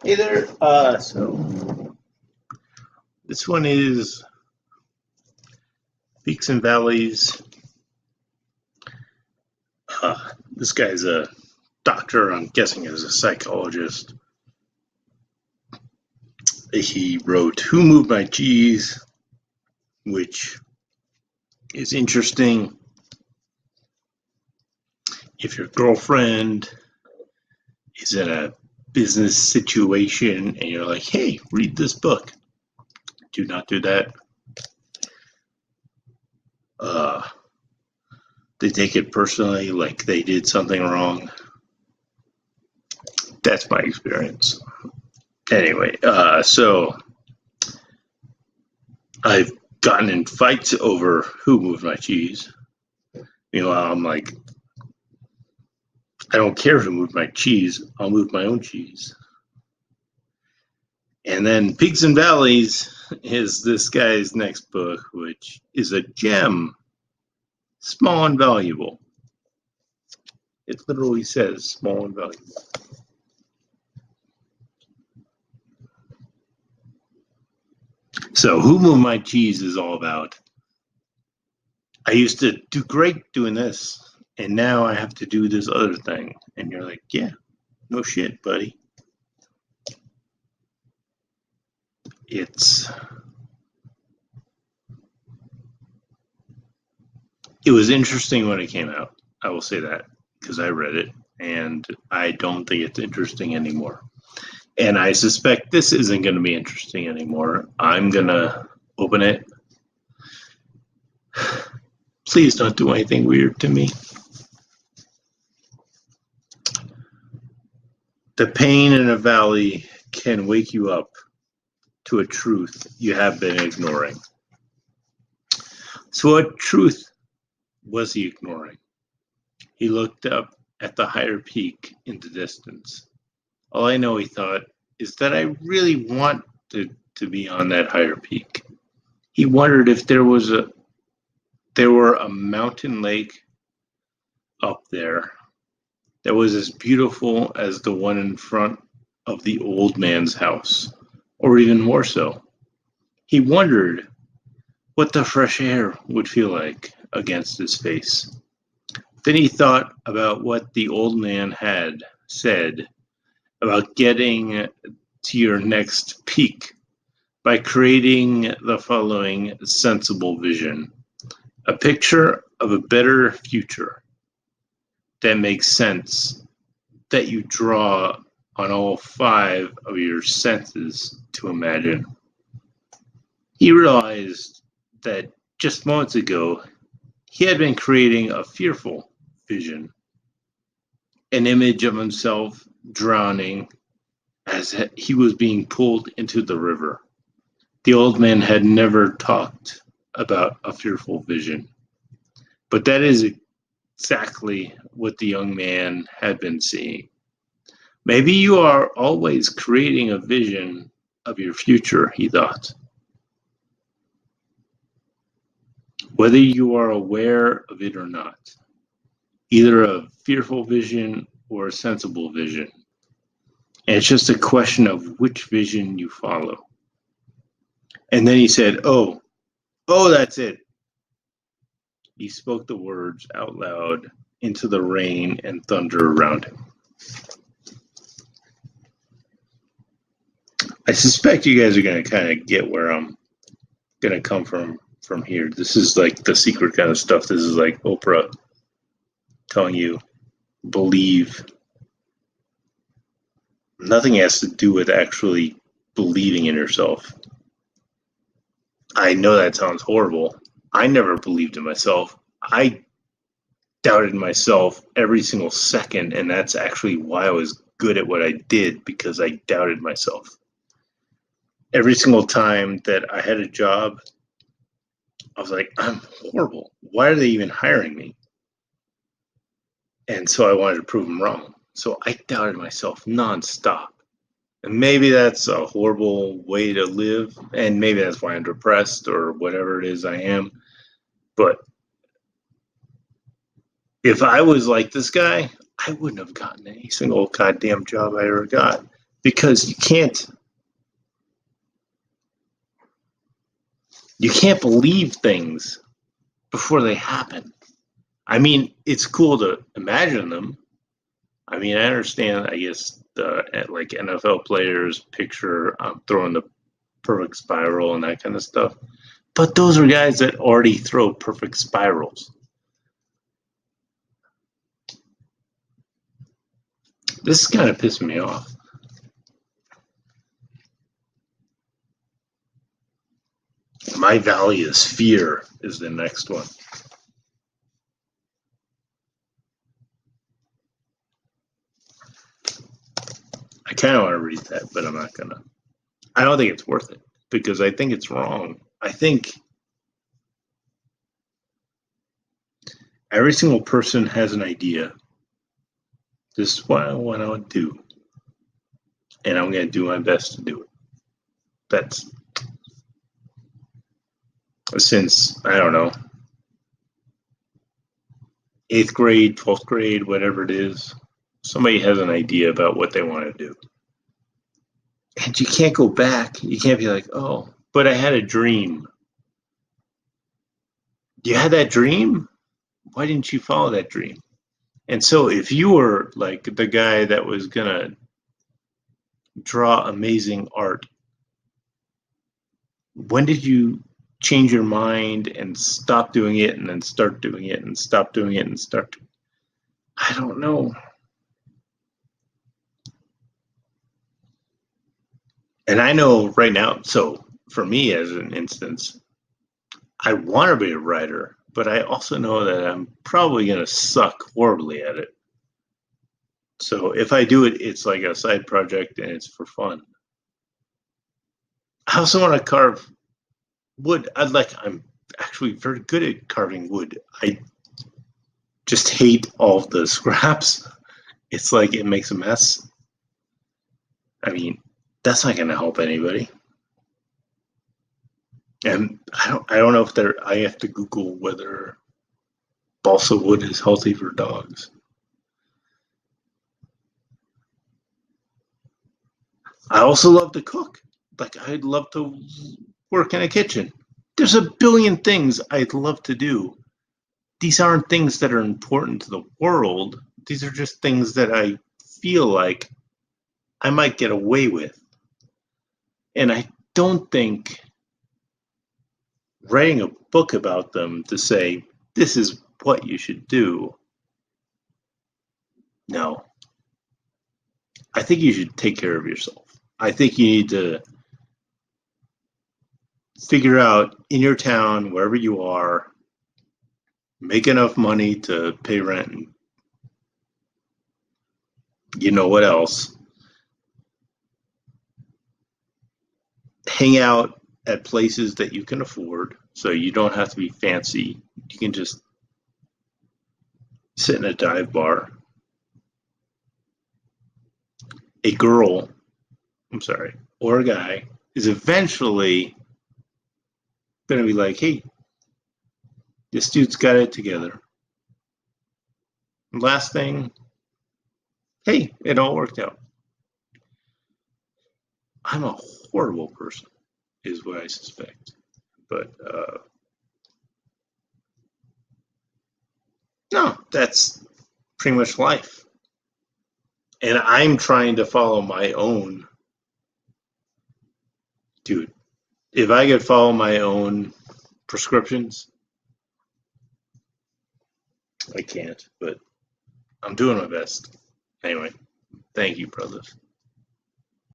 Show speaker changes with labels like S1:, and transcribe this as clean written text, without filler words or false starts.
S1: Hey there. So this one is Peaks and Valleys. This guy's a doctor. I'm guessing is a psychologist. He wrote "Who Moved My Cheese," which is interesting if your girlfriend is in a business situation and you're like, "Hey, read this book." Do not do that. They take it personally, like they did something wrong. That's my experience. Anyway, so I've gotten in fights over who moved my cheese. Meanwhile, I'm like, I don't care who moved my cheese. I'll move my own cheese. And then Peaks and Valleys is this guy's next book, which is a gem, small and valuable. It literally says small and valuable. So, Who Moved My Cheese is all about. I used to do great doing this, and now I have to do this other thing. And you're like, yeah, no shit, buddy. It was interesting when it came out. I will say that because I read it, and I don't think it's interesting anymore. And I suspect this isn't going to be interesting anymore. I'm going to open it. Please don't do anything weird to me. The pain in a valley can wake you up to a truth you have been ignoring. So what truth was he ignoring? He looked up at the higher peak in the distance. All I know, he thought, is that I really want to be on that higher peak. He wondered if there were a mountain lake up there that was as beautiful as the one in front of the old man's house, or even more so. He wondered what the fresh air would feel like against his face. Then he thought about what the old man had said about getting to your next peak by creating the following sensible vision: a picture of a better future that makes sense, that you draw on all 5 of your senses to imagine. He realized that just moments ago, he had been creating a fearful vision, an image of himself drowning as he was being pulled into the river. The old man had never talked about a fearful vision, but that is exactly what the young man had been seeing. Maybe you are always creating a vision of your future, he thought. Whether you are aware of it or not, either a fearful vision or a sensible vision. And it's just a question of which vision you follow. And then he said, oh, that's it. He spoke the words out loud into the rain and thunder around him. I suspect you guys are going to kind of get where I'm going to come from here. This is like the secret kind of stuff. This is like Oprah telling you, believe. Nothing has to do with actually believing in yourself. I know that sounds horrible. I never believed in myself. I doubted myself every single second, and that's actually why I was good at what I did, because I doubted myself. Every single time that I had a job, I was like, I'm horrible. Why are they even hiring me? And so I wanted to prove them wrong. So I doubted myself nonstop. And maybe that's a horrible way to live, and maybe that's why I'm depressed or whatever it is I am. But if I was like this guy, I wouldn't have gotten any single goddamn job I ever got. because you can't believe things before they happen. I mean, it's cool to imagine them. I mean, I understand, I guess, like NFL players picture throwing the perfect spiral and that kind of stuff. But those are guys that already throw perfect spirals. This is kind of pissing me off. My valley is fear is the next one. I kind of want to read that, but I'm not gonna. I don't think it's worth it because I think it's wrong. I think every single person has an idea. This is what I want to do, and I'm going to do my best to do it. That's since, I don't know, 8th grade, 12th grade, whatever it is, somebody has an idea about what they want to do. And you can't go back. You can't be like, oh, but I had a dream. You had that dream? Why didn't you follow that dream? And so if you were like the guy that was going to draw amazing art, when did you change your mind and stop doing it and then start doing it and stop doing it and start? I don't know. And I know right now, so for me as an instance, I want to be a writer, but I also know that I'm probably going to suck horribly at it. So if I do it, it's like a side project and it's for fun. I also want to carve wood. I'm actually very good at carving wood. I just hate all the scraps. It's like it makes a mess. I mean, that's not going to help anybody. And I don't know if I have to Google whether balsa wood is healthy for dogs. I also love to cook. Like, I'd love to work in a kitchen. There's a billion things I'd love to do. These aren't things that are important to the world. These are just things that I feel like I might get away with. And I don't think writing a book about them to say, this is what you should do. No. I think you should take care of yourself. I think you need to figure out in your town, wherever you are, make enough money to pay rent and you know what else. Hang out at places that you can afford, so you don't have to be fancy. You can just sit in a dive bar. A girl, or a guy is eventually going to be like, hey, this dude's got it together. Last thing, hey, it all worked out. I'm a horrible person, is what I suspect. But no, that's pretty much life. And I'm trying to follow my own. Dude, if I could follow my own prescriptions, I can't, but I'm doing my best. Anyway, thank you, brothers.